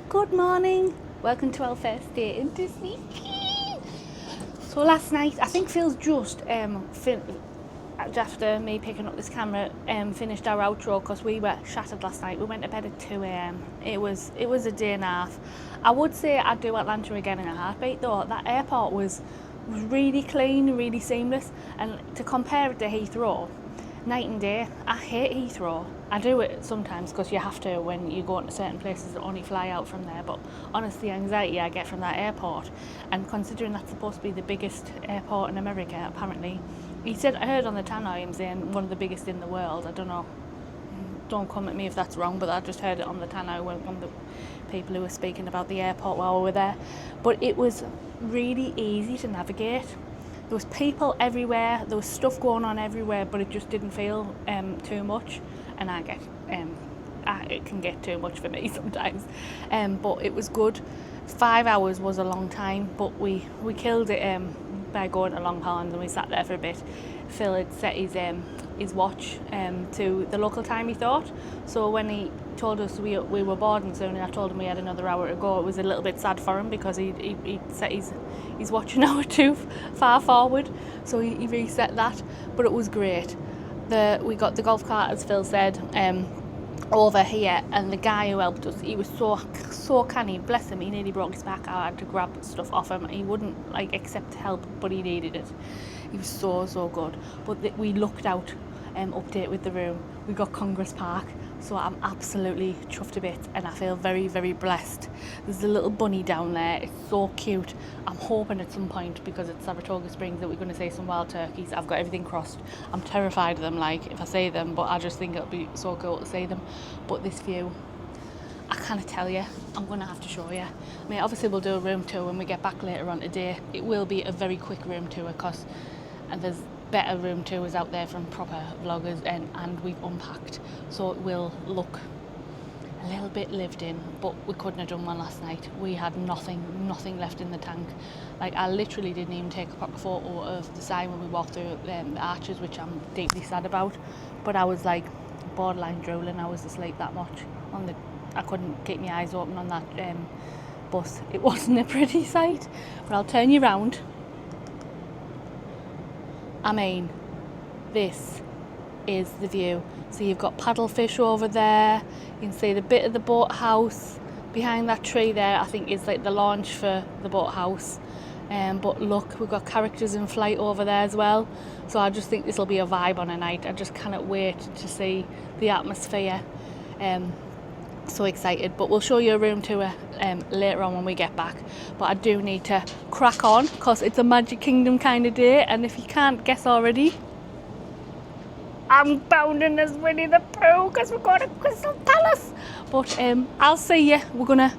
Good morning. Welcome to our first day in Disney. So last night, I think Phil's just after me picking up this camera, finished our outro because we were shattered last night. We went to bed at 2 a.m. It was a day and a half. I would say I'd do Atlanta again in a heartbeat though. That airport was really clean, really seamless, and to compare it to Heathrow, night and day. I hate Heathrow. I do it sometimes because you have to when you go into certain places that only fly out from there, but honestly, the anxiety I get from that airport, and considering that's supposed to be the biggest airport in America, apparently, I heard on the Tannoy him saying one of the biggest in the world. I don't know, don't come at me if that's wrong, but I just heard it on the Tannoy, one of the people who were speaking about the airport while we were there. But it was really easy to navigate. There was people everywhere, there was stuff going on everywhere, but it just didn't feel too much. And it can get too much for me sometimes. But it was good. 5 hours was a long time, but we killed it by going to Longhorns, and we sat there for a bit. Phil had set his watch to the local time, he thought. So when he told us we were boarding soon, and I told him we had another hour to go, it was a little bit sad for him because he set his watch an hour too far forward. So he reset that, but it was great. We got the golf cart, as Phil said, over here, and the guy who helped us, he was so canny, bless him, he nearly broke his back. I had to grab stuff off him. He wouldn't accept help, but he needed it. He was so good. But we looked out, update with the room, we got Congress Park, so I'm absolutely chuffed a bit, and I feel very, very blessed. There's a little bunny down there, it's so cute. I'm hoping at some point, because it's Saratoga Springs, that we're going to see some wild turkeys. I've got everything crossed. I'm terrified of them, if I see them, but I just think it'll be so cool to see them. But this view, I can't tell you. I'm going to have to show you. I mean, obviously we'll do a room tour when we get back later on today. It will be a very quick room tour because there's better room tours out there from proper vloggers, and we've unpacked, so it will look a little bit lived in, but we couldn't have done one last night. We had nothing left in the tank. I literally didn't even take a proper photo of the sign when we walked through the arches, which I'm deeply sad about, but I was borderline drooling. I was asleep that much I couldn't keep my eyes open on that bus. It wasn't a pretty sight, but I'll turn you round. I mean, this is the view. So you've got paddlefish over there. You can see the bit of the boathouse behind that tree there. I think is the launch for the boathouse. But look, we've got characters in flight over there as well. So I just think this will be a vibe on a night. I just cannot wait to see the atmosphere. So excited, but we'll show you a room tour later on when we get back. But I do need to crack on because it's a Magic Kingdom kind of day, and if you can't guess already, I'm bounding as Winnie the Pooh because we're going to Crystal Palace. But I'll see you. We're gonna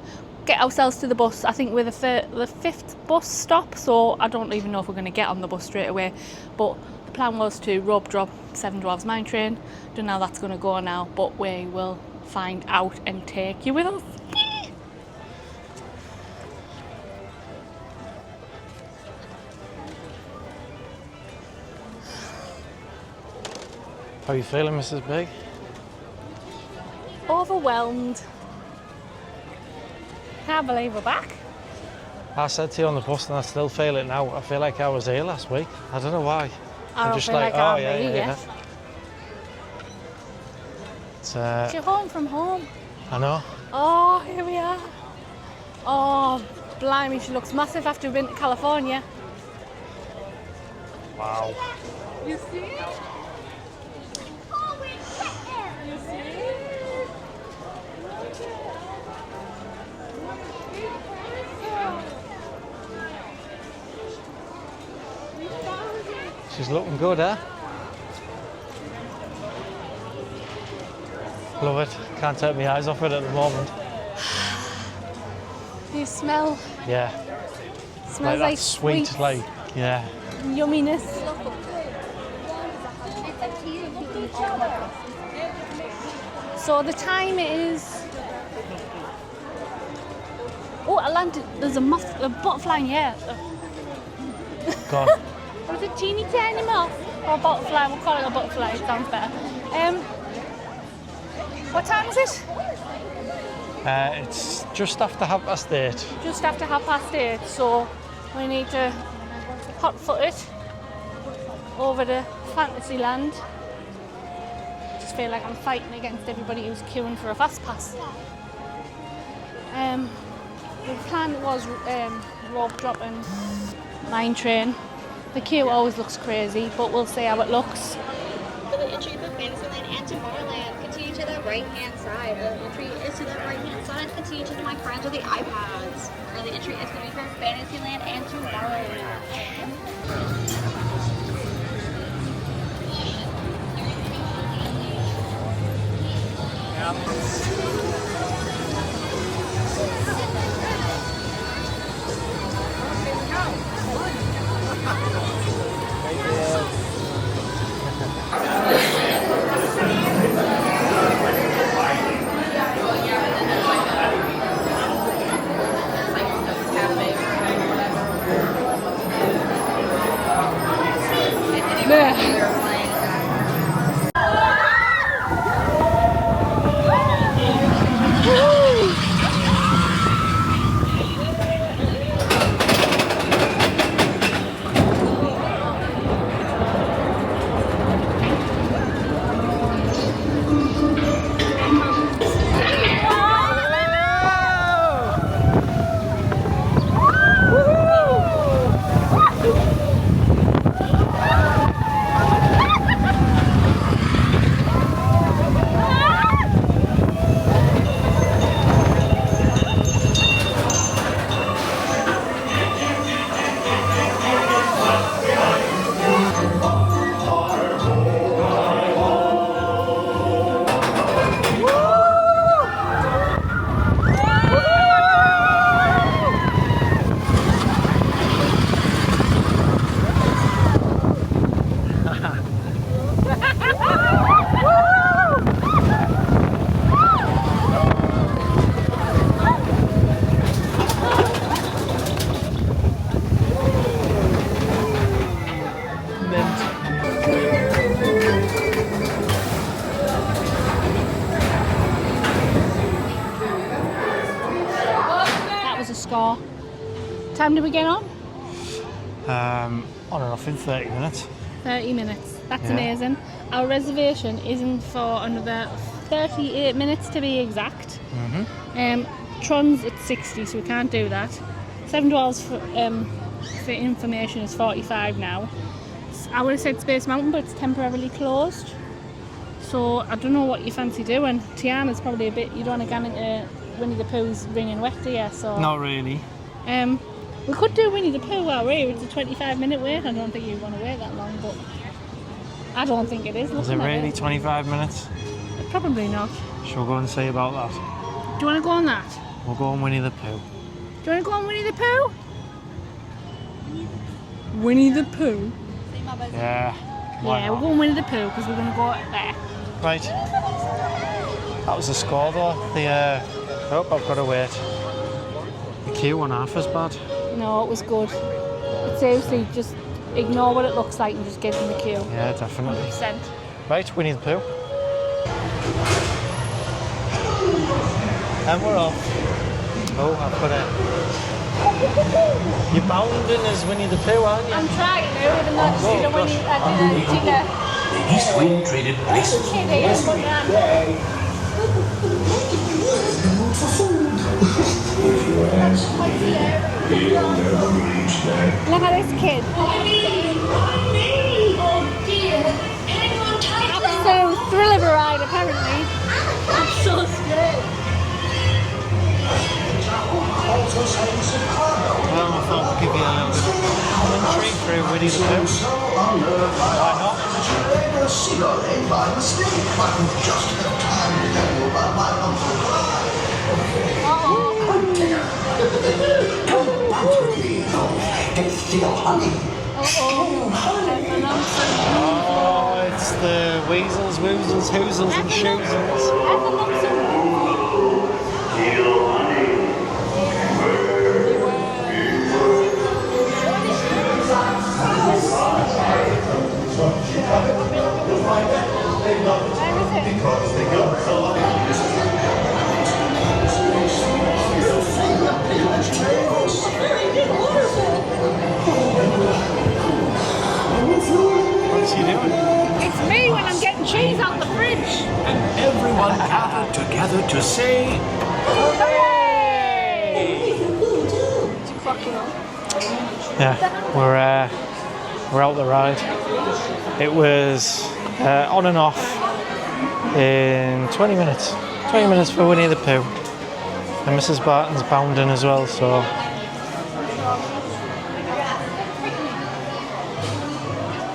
get ourselves to the bus. I think we're the fifth bus stop, so I don't even know if we're going to get on the bus straight away. But the plan was to rope drop Seven Dwarfs Mine Train. Don't know how that's going to go now, but we will find out and take you with us. How are you feeling, Mrs. Big? Overwhelmed. Can't believe we're back. I said to you on the bus, and I still feel it now. I feel like I was here last week. I don't know why. I don't feel like I'm here yet. You're home from home. I know. Oh, here we are. Oh, blimey, she looks massive after we've been to California. Wow. You see? Oh, we're there. You see? She's looking good, eh? Love it. Can't take my eyes off it at the moment. You smell? Yeah. Smells like sweet, yeah. Yumminess. So the time is... Oh, I landed. There's a butterfly in the air. Go on. Was it teeny tiny moth? Or a butterfly? We'll call it a butterfly. It sounds better. What time is it? It's Just after 8:30. Just after 8:30, so we need to hot foot it over to Fantasyland. Just feel like I'm fighting against everybody who's queuing for a fast pass. The plan was rope dropping, mine train. The queue always looks crazy, but we'll see how it looks. For the entry for Fantasyland and Tomorrowland, continue to the right-hand side. The entry is to the right-hand side. Continue to my friends with the iPads. Early entry is going to be for Fantasyland and Tomorrowland. Score. Time did we get on? On and off in 30 minutes. 30 minutes. That's amazing. Our reservation isn't for another 38 minutes to be exact. Tron's at 60, so we can't do that. $7 for information is 45 now. I would have said Space Mountain, but it's temporarily closed. So I don't know what you fancy doing. Tiana's probably a bit, you don't want to get into Winnie the Pooh's ringing wet, do you? So not really. we could do Winnie the Pooh while we're here. It's a 25-minute wait. I don't think you want to wait that long, but I don't think it is. Is it really 25 minutes? Probably not. Shall we go and see about that? Do you want to go on that? We'll go on Winnie the Pooh. Do you want to go on Winnie the Pooh? Winnie the Pooh? Yeah. Yeah, we're going Winnie the Pooh because we're going to go there. Right. That was the score though. Oh, I've got to wait. The queue wasn't half as bad. No, it was good. But seriously, just ignore what it looks like and just get in the queue. Yeah, definitely. 100%. Right, Winnie the Pooh. And we're off. Oh, I've got it. You're bounding as Winnie the Pooh, aren't you? I'm trying to, even though I just did a Winnie, The East Wind traded places. Look at this kid. Absolute thrill of a ride, apparently. I'm so scared. Well, I thought I'd give you a little bit of commentary through Winnie the Pooh. Why not? Oh, it's the weasels, woozles, hoozles and shoozles. Where is it? Yeah, we're out the ride. It was on and off in 20 minutes. 20 minutes for Winnie the Pooh. And Mrs. Barton's bounding as well, so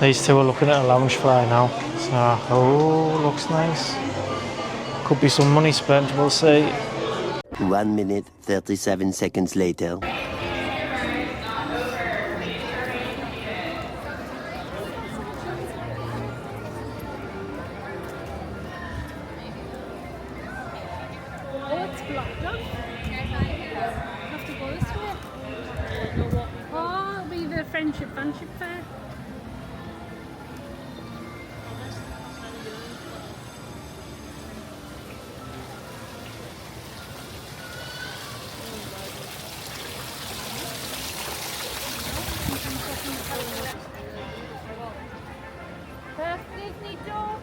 these two are looking at a lounge fly now. So, oh, looks nice. Could be some money spent, we'll see. 1 minute, 37 seconds later. Oh, it's blocked off. Have to go this way. Oh, it'll be the friendship fair. Disney dog.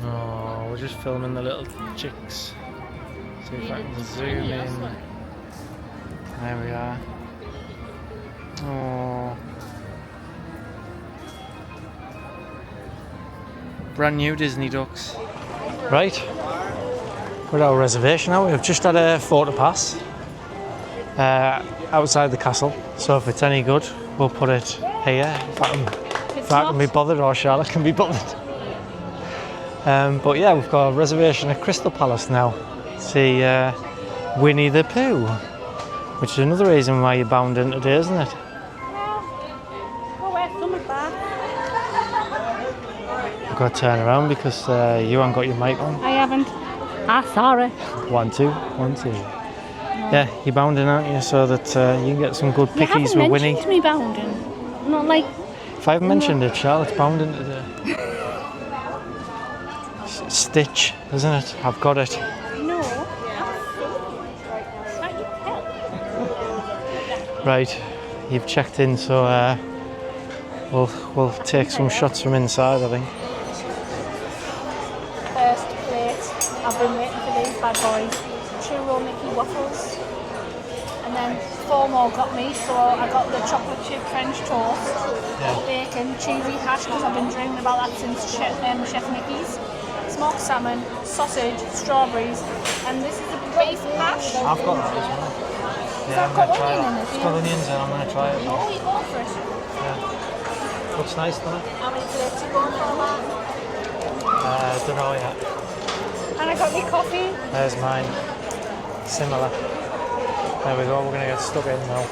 Oh, we're just filming the little chicks. See if I can zoom in. There we are. Oh. Brand new Disney ducks. Right. We're at our reservation now. We've just had a photo pass outside the castle. So if it's any good, we'll put it here. If I can be bothered, or Charlotte can be bothered. But yeah, we've got a reservation at Crystal Palace now. See Winnie the Pooh, which is another reason why you're bound in today, isn't it? Oh, where's stomach bar? I've got to turn around because you haven't got your mic on. I haven't. Ah, sorry. 1, 2, 1, 2. Yeah, you're bounding, aren't you? So that you can get some good You pickies haven't with Winnie. mentioned me bounding. Not like... If I haven't mentioned it, Charlotte's bounding today. Stitch, isn't it? I've got it. No. Right, you've checked in, so we'll take some shots from inside, I think. First plate. I've been waiting for these bad boys. Churro Mickey waffles. And then 4 more got me, so I got the chocolate chip French toast, bacon, cheesy hash, because I've been dreaming about that since Chef Mickey's. Smoked salmon, sausage, strawberries, and this is the beef hash. I've got that as well. Yeah, I'm going to try it. It's got onions in, I'm going to try it. Oh, you go for it. Yeah. Looks nice, doesn't it? How many plates you going for that? Don't know yet. And I got me coffee. There's mine. Similar. There we go, we're going to get stuck in now.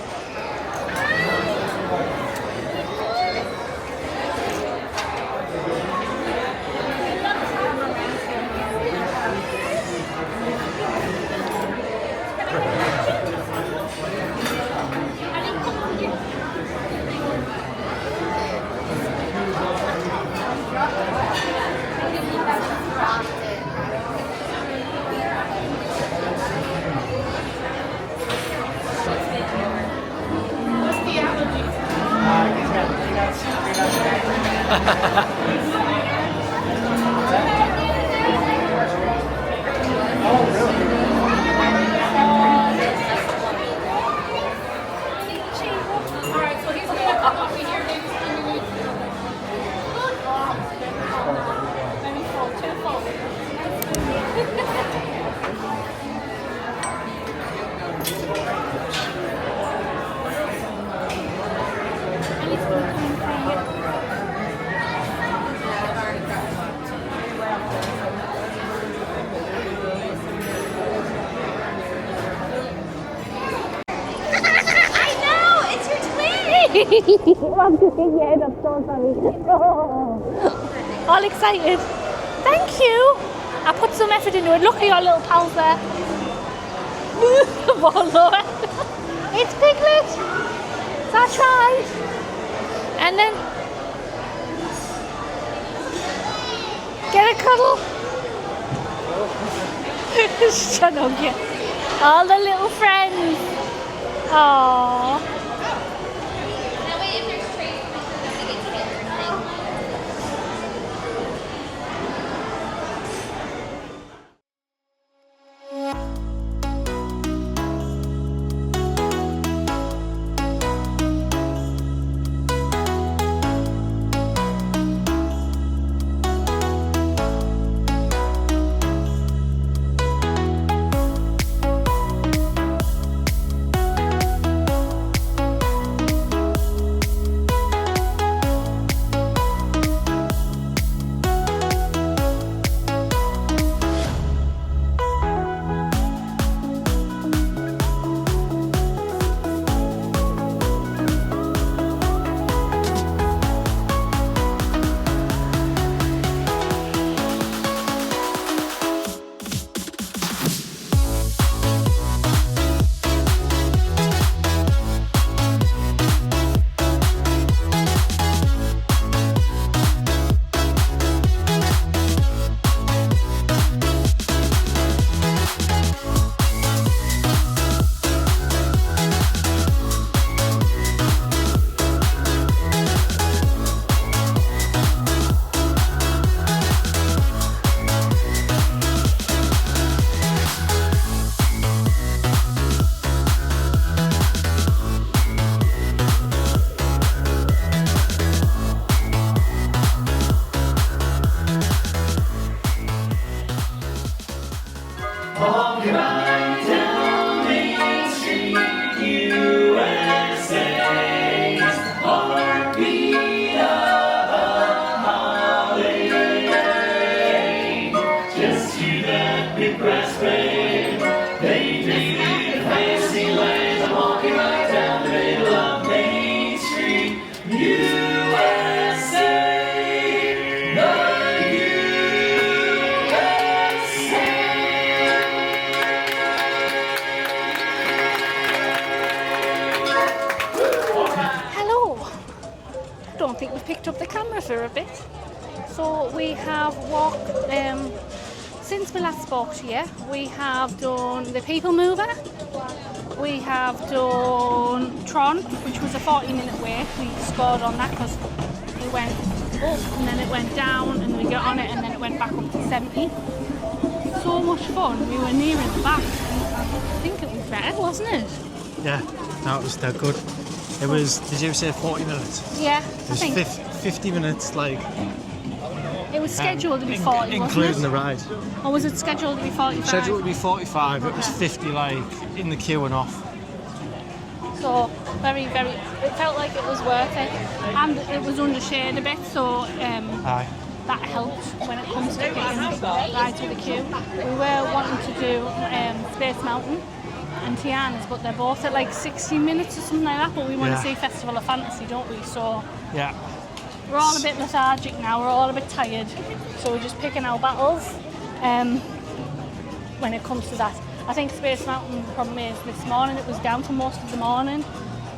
I'm doing it, I'm so sorry. All excited. Thank you. I put some effort into it. Look at your little pals there. It's Piglet. So I tried. And then get a cuddle. Shut up, yeah. All the little friends. Aww. don't think we picked up the camera for a bit. So we have walked, since we last spoke to you, we have done the People Mover, we have done Tron, which was a 40-minute wait. We scored on that because it went up and then it went down and we got on it and then it went back up to 70. So much fun. We were near in the back. I think it was better, wasn't it? Yeah, no, it was dead good. It was, did you say 40 minutes? Yeah, It I was think 50 minutes, like, it was scheduled to be 40, including wasn't the it? ride. Or was it scheduled to be 45? Scheduled to be 45, it was 50, like, in the queue and off. So very, very, it felt like it was worth it. And it was under shade a bit, so Aye. that helped when it comes to getting rides with the queue. We were wanting to do Space Mountain and Tiana's, but they're both at like 60 minutes or something like that, but we want to see Festival of Fantasy, don't we? So Yeah. we're all a bit lethargic now, we're all a bit tired, so we're just picking our battles when it comes to that. I think Space Mountain, the problem is this morning it was down for most of the morning,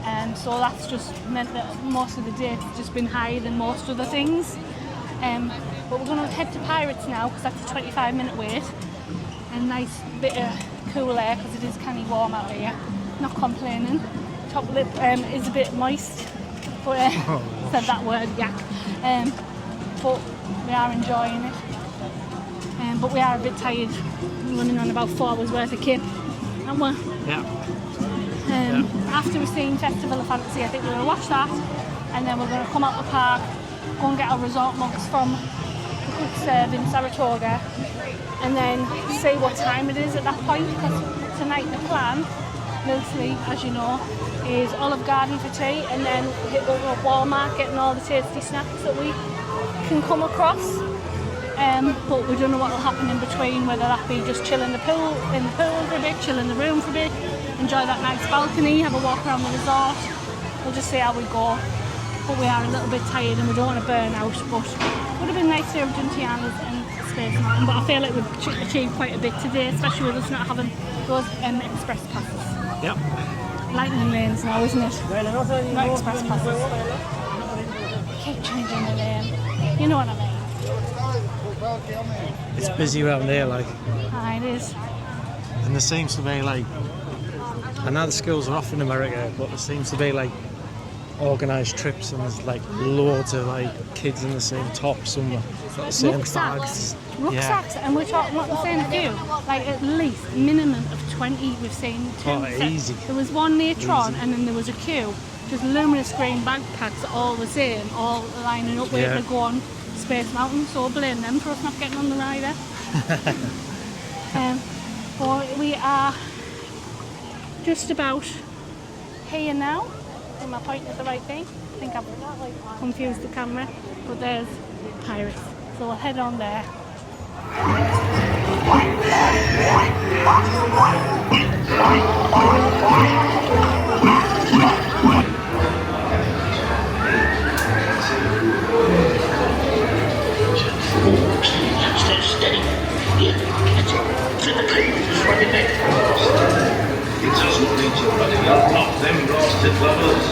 and so that's just meant that most of the day it's just been higher than most other things. But we're going to head to Pirates now because that's a 25-minute wait, and nice bit of cool air because it is kind of warm out here. Not complaining. Top lip is a bit moist, but said that word, yak. But we are enjoying it. But we are a bit tired, running on about 4 hours worth of kit, aren't we? Yeah. After we've seen Festival of Fantasy, I think we're going to watch that, and then we're going to come out the park, go and get our resort mugs from the Quick Serve in Saratoga, and then see what time it is at that point, because tonight the plan, mostly, as you know, is Olive Garden for tea, and then hit the Walmart getting all the tasty snacks that we can come across. But we don't know what will happen in between, whether that be just chill in the pool for a bit, chill in the room for a bit, enjoy that nice balcony, have a walk around the resort. We'll just see how we go. But we are a little bit tired and we don't want to burn out, but it would have been nice to have done Tiana's and Space Mountain, but I feel like we've achieved quite a bit today, especially with us not having those express passes. Yep. Lightning lanes now, isn't it? Not express passes. Keep changing the lane. You know what I mean? It's busy around there, like, Aye, it is. and there seems to be, like, I know the schools are off in America, but there seems to be, like, organised trips, and there's, like, loads of, like, kids in the same tops and got the same bags. Rucksacks, and we're talking what we're saying to do, like at least minimum of 20 we've seen. Oh, easy. There was one near Tron and then there was a queue, just luminous green backpacks all the same, all lining up waiting to go on Space Mountain, so blame them for us not getting on the rider. But we are just about here now. Am I pointing at the right thing? I think I've confused the camera, but there's Pirates, so we'll head on there. Stay steady. Yeah, that's it. Flip the plate. Swing it back. It doesn't need to bloody unlock them blasted lovers.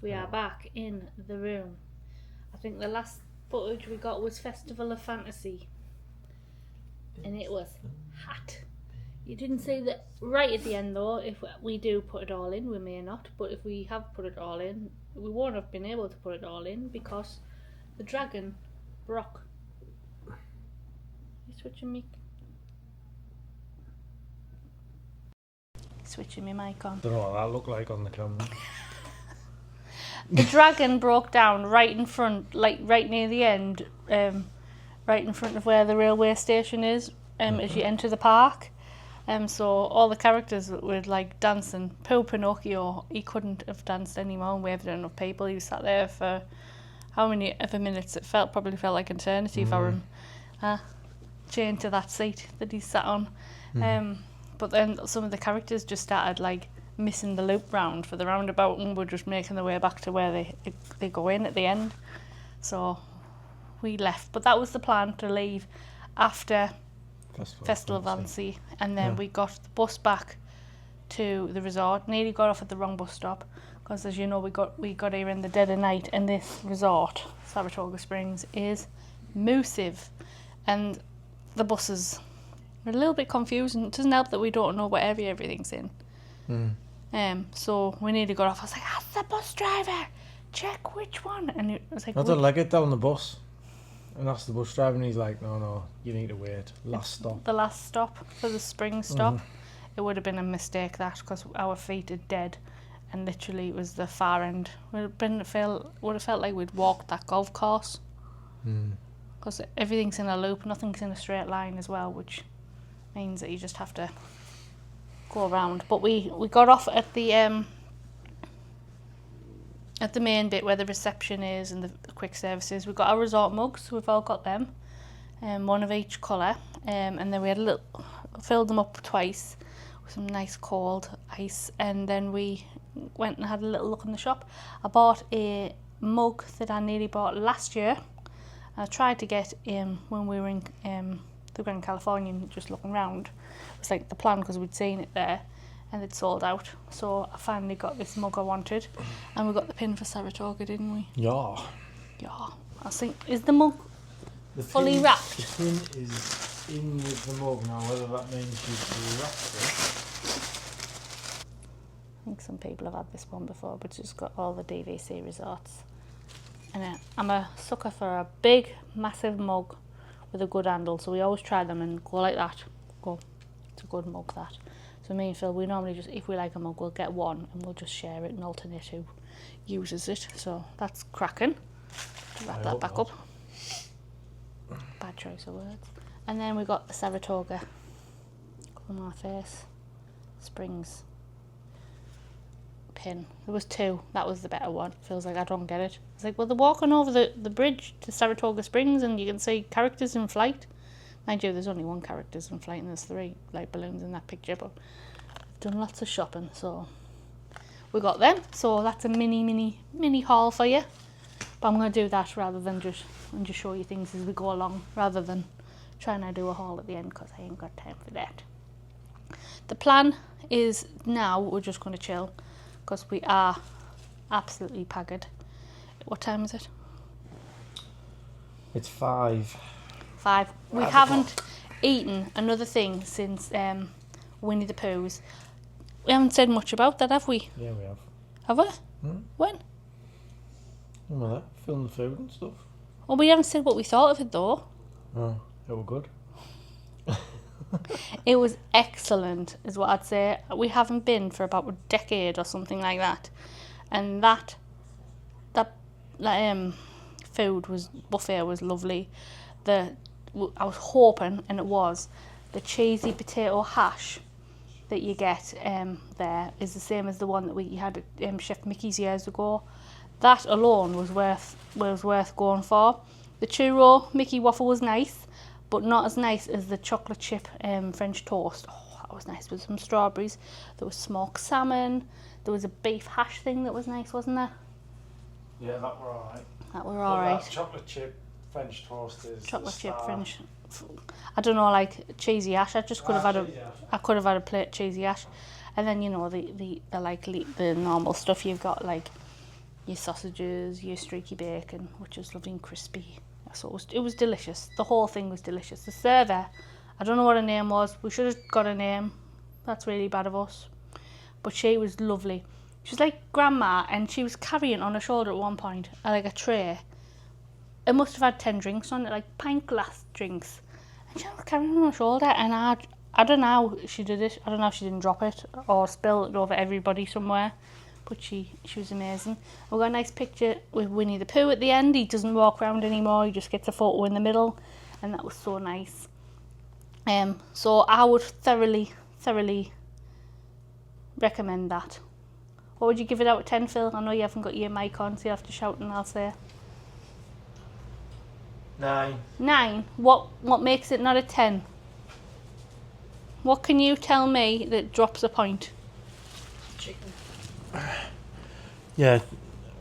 We are back in the room. I think the last footage we got was Festival of Fantasy. And it was hot. You didn't say that right at the end though. If we do put it all in, we may not, but if we have put it all in, we won't have been able to put it all in because the dragon broke. You switching me? Switching my mic on. Don't know what that looked like on the camera. The dragon broke down right in front, like right near the end, right in front of where the railway station is, as you enter the park. So all the characters were like dancing. Poor Pinocchio, he couldn't have danced anymore and waved at enough people. He was sat there for how many ever minutes? It probably felt like eternity for him. Chained to that seat that he sat on. But then some of the characters just started like missing the loop round for the roundabout and were just making their way back to where they go in at the end. So we left, but that was the plan, to leave after Festival of Fantasy, and then we got the bus back to the resort. Nearly got off at the wrong bus stop because, as you know, we got here in the dead of night, and this resort, Saratoga Springs, is massive, and the buses are a little bit confusing. It doesn't help that we don't know what area everything's in. So we nearly got off. I was like, ask the bus driver, check which one. And it was like, I don't like it down the bus. And asked the bus driver, and he's like, no, you need to wait. Last stop. The last stop for the spring stop. It would have been a mistake, that, because our feet are dead, and literally it was the far end. Would have felt like we'd walked that golf course. Because everything's in a loop, nothing's in a straight line as well, which means that you just have to go around. But we got off at the main bit where the reception is and the quick services. We've got our resort mugs, we've all got them, one of each colour, and then we had filled them up twice with some nice cold ice, and then we went and had a little look in the shop. I bought a mug that I nearly bought last year. I tried to get when we were in the Grand Californian, just looking around. It was like the plan because we'd seen it there and it sold out. So I finally got this mug I wanted, and we got the pin for Saratoga, didn't we? Yeah. Yeah. I think, is the mug fully wrapped? The pin is in with the mug now, whether that means you've wrapped it. I think some people have had this one before, but it's just got all the DVC resorts. And I'm a sucker for a big, massive mug with a good handle, so we always try them and go like that. Go, it's a good mug, that. So me and Phil, we normally just, if we like a mug, we'll get one and we'll just share it and alternate who uses it. So that's cracking. To wrap that back up. Bad choice of words. And then we got the Saratoga on my face. Springs pin. There was two. That was the better one. Feels like I don't get it. It's like, well, they're walking over the bridge to Saratoga Springs and you can see characters in flight. Mind you, there's only one characters in flight and there's 3 like balloons in that picture, but I've done lots of shopping, so we got them. So that's a mini haul for you. But I'm going to do that rather than just show you things as we go along, rather than trying to do a haul at the end, because I ain't got time for that. The plan is now we're just going to chill because we are absolutely paggered. What time is it? It's 5. 5. We haven't eaten another thing since Winnie the Pooh's. We haven't said much about that, have we? Yeah, we have. Have we? When? Remember that? Film the food and stuff. Well, we haven't said what we thought of it though. Oh, it was good. It was excellent, is what I'd say. We haven't been for about a decade or something like that, and that buffet was lovely. I was hoping, and it was, the cheesy potato hash that you get there is the same as the one that we had at Chef Mickey's years ago. That alone was worth going for. The churro Mickey waffle was nice, but not as nice as the chocolate chip French toast. Oh, that was nice with some strawberries. There was smoked salmon. There was a beef hash thing that was nice, wasn't there? Yeah, that were alright. That were alright. Chocolate chip French toast is chocolate chip French. I don't know, like cheesy ash. I just could have had I could have had a plate cheesy ash, and then you know the normal stuff you've got, like your sausages, your streaky bacon, which was lovely and crispy. So it was delicious. The whole thing was delicious. The server, I don't know what her name was. We should have got a name. That's really bad of us. But she was lovely. She was like grandma, and she was carrying on her shoulder at one point, like a tray. It must have had 10 drinks on it, like pint glass drinks. And she was carrying on her shoulder, and I don't know how she did it. I don't know if she didn't drop it or spill it over everybody somewhere. But she was amazing. We got a nice picture with Winnie the Pooh at the end. He doesn't walk around anymore. He just gets a photo in the middle, and that was so nice. So I would thoroughly recommend that. What would you give it out of 10, Phil? I know you haven't got your mic on, so you have to shout and I'll say. 9. 9? What makes it not a 10? What can you tell me that drops a point? Chicken. Yeah,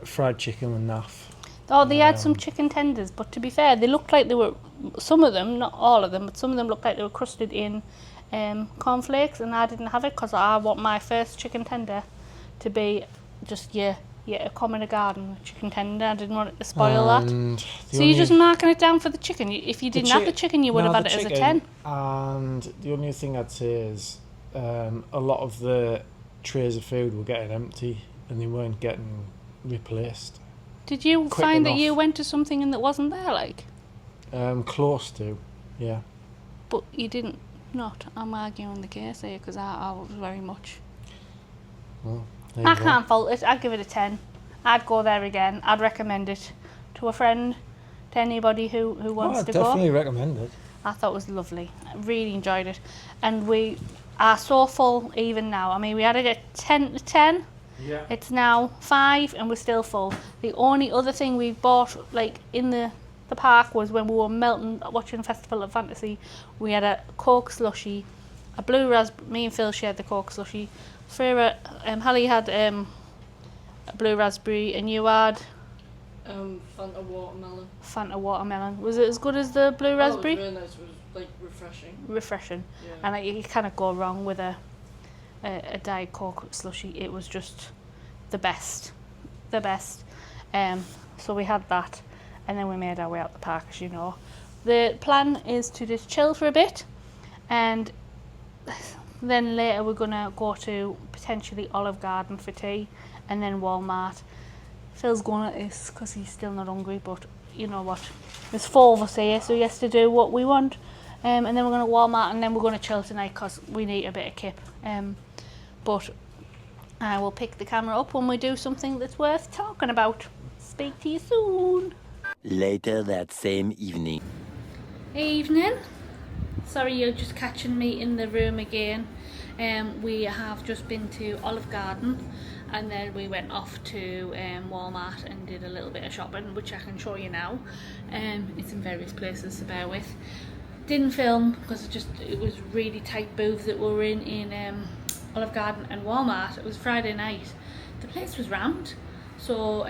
fried chicken with naff. Oh, they had some chicken tenders, but to be fair, they looked like they were, some of them, not all of them, but some of them looked like they were crusted in cornflakes, and I didn't have it because I want my first chicken tender to be just a common garden chicken tender. I didn't want it to spoil that. So you're just marking it down for the chicken. If you didn't have the chicken, you would have had it as a 10. And the only thing I'd say is a lot of the trays of food were getting empty and they weren't getting replaced. Did you find that you went to something and that wasn't there, like? Close to, yeah. But you didn't not. I'm arguing the case here because I was very much. Well, I can't fault it. I'd give it a 10. I'd go there again. I'd recommend it to a friend, to anybody who wants to go. I'd definitely recommend it. I thought it was lovely. I really enjoyed it. And we are so full even now. I mean, we had it at 10 to 10. Yeah. It's now 5 and we're still full. The only other thing we bought, like in the park, was when we were watching Festival of Fantasy. We had a Coke slushie, a blue raspberry. Me and Phil shared the Coke slushie. Freya, Hallie had a blue raspberry, and you had Fanta watermelon. Fanta watermelon. Was it as good as the blue raspberry? It was really nice. It was like refreshing. Yeah. And like, you can't go wrong with a Diet Coke slushie. It was just the best. So we had that, and then we made our way out the park, as you know. The plan is to just chill for a bit, and then later we're gonna go to potentially Olive Garden for tea, and then Walmart. Phil's going at this because he's still not hungry, but you know what? There's 4 of us here, so he has to do what we want. And then we're going to Walmart, and then we're going to chill tonight because we need a bit of kip. But I will pick the camera up when we do something that's worth talking about. Speak to you soon. Later that same evening. Evening. Sorry, you're just catching me in the room again. We have just been to Olive Garden, and then we went off to Walmart and did a little bit of shopping, which I can show you now. It's in various places, so bear with. Didn't film because it was really tight booths that we were in Olive Garden and Walmart. It was Friday night. The place was rammed, so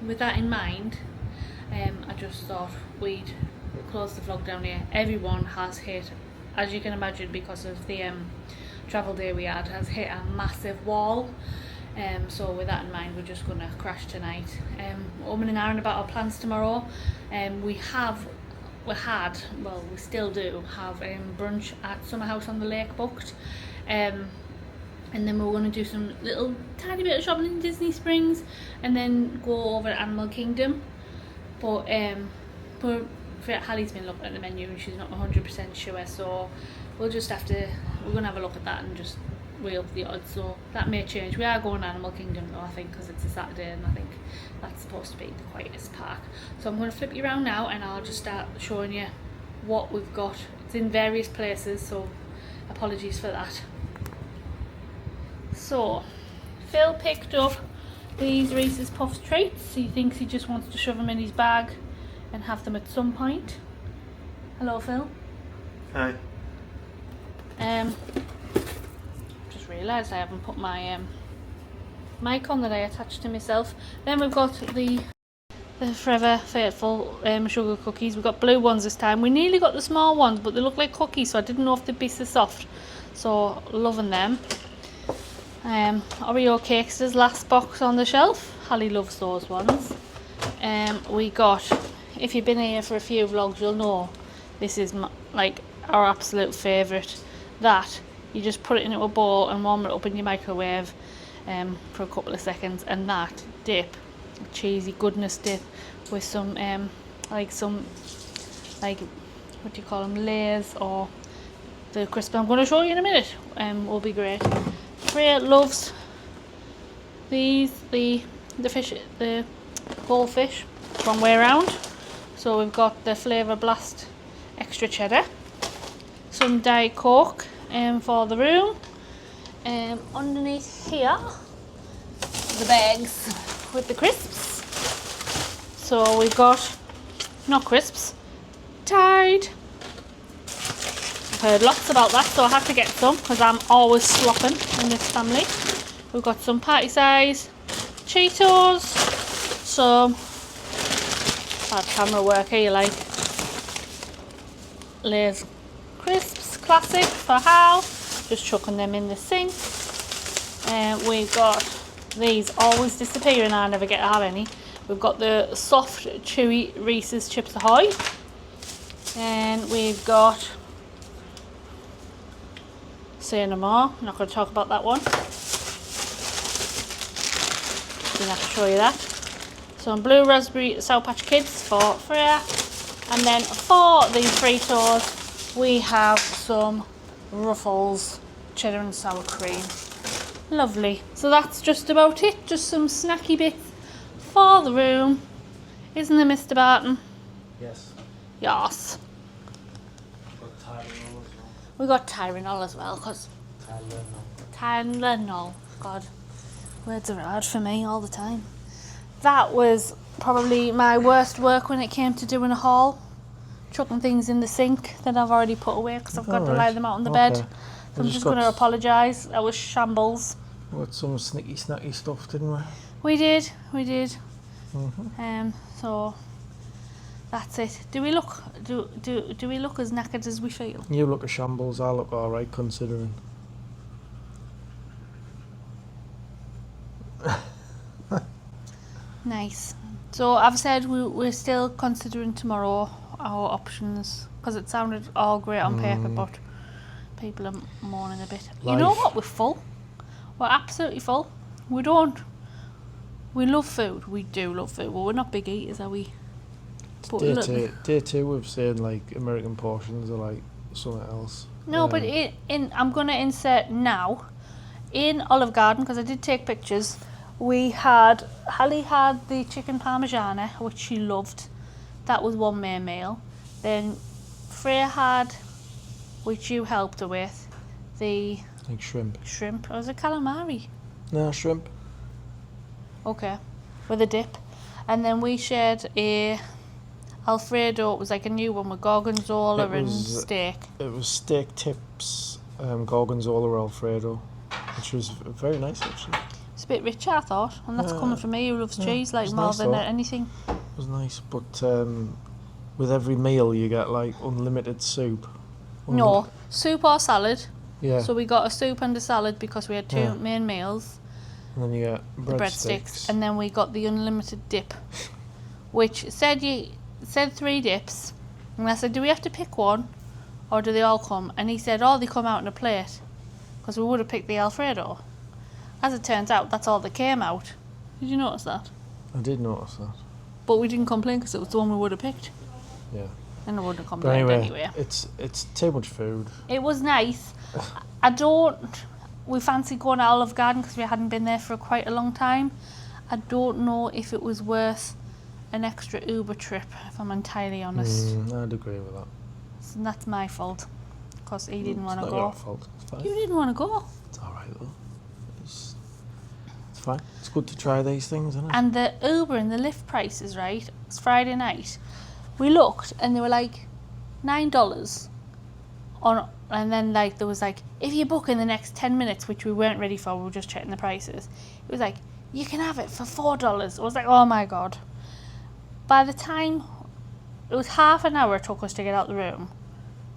with that in mind, I just thought we'd close the vlog down here. Everyone has hit, as you can imagine, because of the travel day we had, has hit a massive wall. So with that in mind, we're just gonna crash tonight. Woman and Aaron about our plans tomorrow. We still do have brunch at Summer House on the Lake booked. And then we're going to do some little tiny bit of shopping in Disney Springs, and then go over to Animal Kingdom. But Hallie's been looking at the menu and she's not 100% sure, so we're going to have a look at that and just weigh up the odds. So that may change. We are going to Animal Kingdom though, I think, because it's a Saturday, and I think that's supposed to be the quietest park. So I'm going to flip you around now, and I'll just start showing you what we've got. It's in various places, so apologies for that. So Phil picked up these Reese's Puffs treats. He thinks he just wants to shove them in his bag and have them at some point. Hello, Phil. Hi. Just realised I haven't put my mic on that I attached to myself. Then we've got the Forever Faithful sugar cookies. We've got blue ones this time. We nearly got the small ones, but they look like cookies, so I didn't know if they'd be so soft. So loving them. Oreo cakes is last box on the shelf. Hallie loves those ones. We got, if you've been here for a few vlogs, you'll know this is like our absolute favourite. That you just put it into a bowl and warm it up in your microwave for a couple of seconds, and that dip, cheesy goodness dip with some what do you call them, layers, or the crisp I'm going to show you in a minute, will be great. Freya loves these, the fish, the whole fish from way round. So we've got the Flavour Blast extra cheddar, some Diet Coke for the room. Underneath here, the bags with the crisps. So we've got, not crisps, Tide. I've heard lots about that, so I have to get some because I'm always slopping in this family. We've got some party size Cheetos, some bad camera work here, like Lay's crisps, classic for Hal, just chucking them in the sink. We've got these always disappear and I never get to have any. We've got the soft chewy Reese's Chips Ahoy, and we've got, say no more, I'm not going to talk about that one, didn't have to show you that. Some blue raspberry Sour Patch Kids for Freya, and then for the Fritos we have some Ruffles cheddar and sour cream. Lovely. So that's just about it, just some snacky bits for the room, isn't it, Mr. Barton? Yes. Yes. We got Tylenol as well, because Tylenol, God, words are hard for me all the time. That was probably my worst work when it came to doing a haul, chucking things in the sink that I've already put away because I've got to lie them out on the bed. So I'm just going to apologise. That was shambles. We got some snicky snacky stuff, didn't we? We did. So that's it. Do we look as knackered as we feel? You look a shambles, I look alright considering. Nice. So I've said we're still considering tomorrow our options because it sounded all great on paper, but people are moaning a bit. Life. You know what? We're full. We're absolutely full. We love food. We do love food. Well, we're not big eaters, are we? But Day two, we've said like American portions are like something else. No, but I'm going to insert now in Olive Garden because I did take pictures. Hallie had the chicken parmigiana, which she loved. That was one main meal. Then Freya had, which you helped her with, the like shrimp. Or was it calamari? No, shrimp. Okay, with a dip. And then we shared a Alfredo. It was like a new one with gorgonzola and steak. It was steak tips, gorgonzola Alfredo, which was very nice actually. It's a bit richer, I thought, and that's coming from me who loves cheese like more nice than though. anything. It was nice, but with every meal you get like unlimited soup. No, soup or salad. Yeah. So we got a soup and a salad because we had two main meals. And then you get breadsticks. And then we got the unlimited dip, which said 3 dips. And I said, do we have to pick one, or do they all come? And he said, oh, they come out in a plate, because we would have picked the Alfredo. As it turns out, that's all that came out. Did you notice that? I did notice that. But we didn't complain because it was the one we would have picked. Yeah. And I wouldn't have But complained anyway. anyway. It's too much food. It was nice. We fancied going to Olive Garden because we hadn't been there for quite a long time. I don't know if it was worth an extra Uber trip, if I'm entirely honest. I'd agree with that. So that's my fault, because he didn't want to go. It's not your fault. It's fine. You didn't want to go. It's alright though. It's fine. It's good to try these things, isn't it? And the Uber and the Lyft prices, right? It's Friday night. We looked and they were like $9 on, and then like there was like, if you book in the next 10 minutes, which we weren't ready for, we were just checking the prices. It was like, you can have it for $4. I was like, oh my god. By the time it was half an hour it took us to get out the room,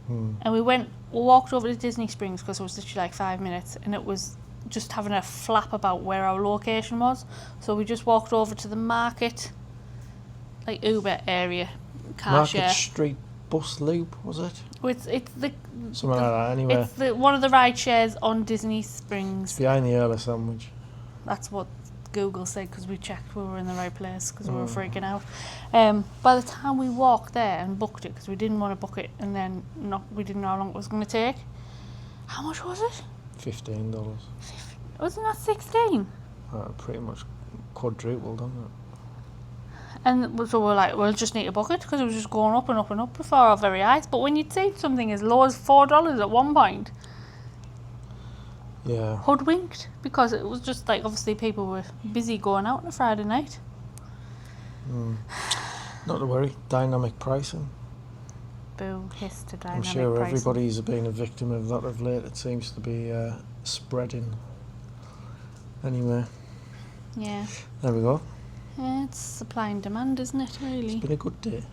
and we walked over to Disney Springs because it was literally like 5 minutes, and it was just having a flap about where our location was. So we just walked over to the market, like Uber area, car Market share. Street bus loop, was it? It's the Something like that, anyway. it's one of the ride shares on Disney Springs. Behind the Early Sandwich. That's what Google said, because we checked we were in the right place, because we were Mm. freaking out. By the time we walked there and booked it, because we didn't want to book it and then we didn't know how long it was going to take. How much was it? $15. Wasn't that 16? Pretty much quadrupled, hasn't it? And so we're like, we'll just need to book it, because it was just going up and up and up before our very eyes. But when you'd seen something as low as $4 at one point, Yeah. hoodwinked, because it was just like, obviously people were busy going out on a Friday night. Not to worry, dynamic pricing. Boo, hiss to I'm dynamic sure pricing. everybody's been a victim of that of late. It seems to be spreading. Anyway, Yeah. there we go. It's supply and demand, isn't it, really? It's been a good day.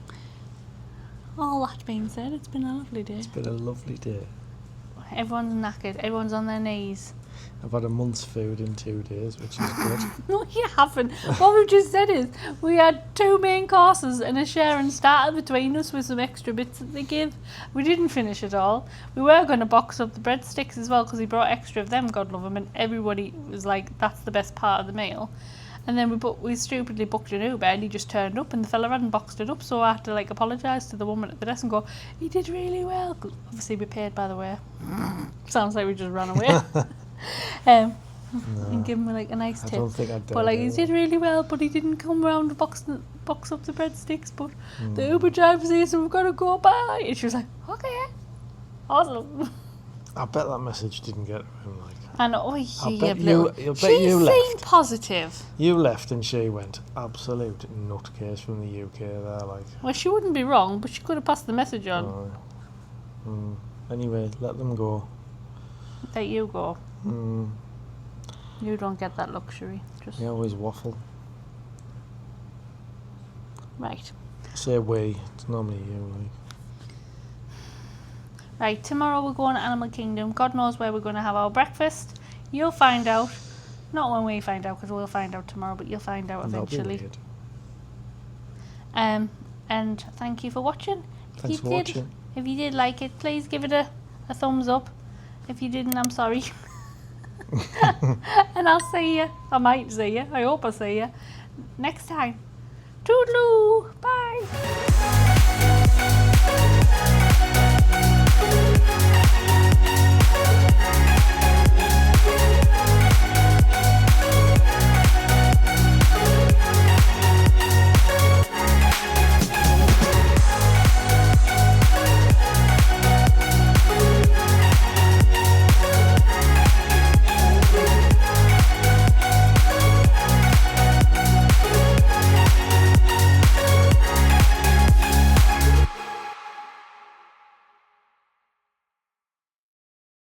All that being said, it's been a lovely day. It's been a lovely day. Everyone's knackered, everyone's on their knees. I've had a month's food in 2 days, which is good. No, you haven't. What we've just said is we had 2 main courses and a share and starter between us with some extra bits that they give. We didn't finish it all. We were going to box up the breadsticks as well, because he brought extra of them, God love him, and everybody was like, that's the best part of the meal. And then we stupidly booked an Uber, and he just turned up, and the fella hadn't boxed it up, so I had to like apologise to the woman at the desk and go, he did really well. 'Cause obviously we paid, by the way. Sounds like we just ran away. And give him like a nice I tip. don't think I'd dare But like do he that. did really well, but he didn't come round to box up the breadsticks. But the Uber driver says, so we've got to go by. And she was like, okay, awesome. I bet that message didn't get to him. Like, And oh, I yeah, bet little. you She seemed left. positive. You left and she went absolute nutcase from the UK there. Like, Well, she wouldn't be wrong, but she could have passed the message on. Anyway, let them go. Let you go. Mm, You don't get that luxury. Just they always waffle. right. Say we. It's normally you. Like. Right, tomorrow we're going to Animal Kingdom. God knows where we're going to have our breakfast. You'll find out. Not when we find out, because we'll find out tomorrow, but you'll find out And that'll be eventually. weird. And thank you for watching. Thanks for watching. If you did like it, please give it a thumbs up. If you didn't, I'm sorry. And I'll see you. I might see you. I hope I see you next time. Toodaloo. Bye.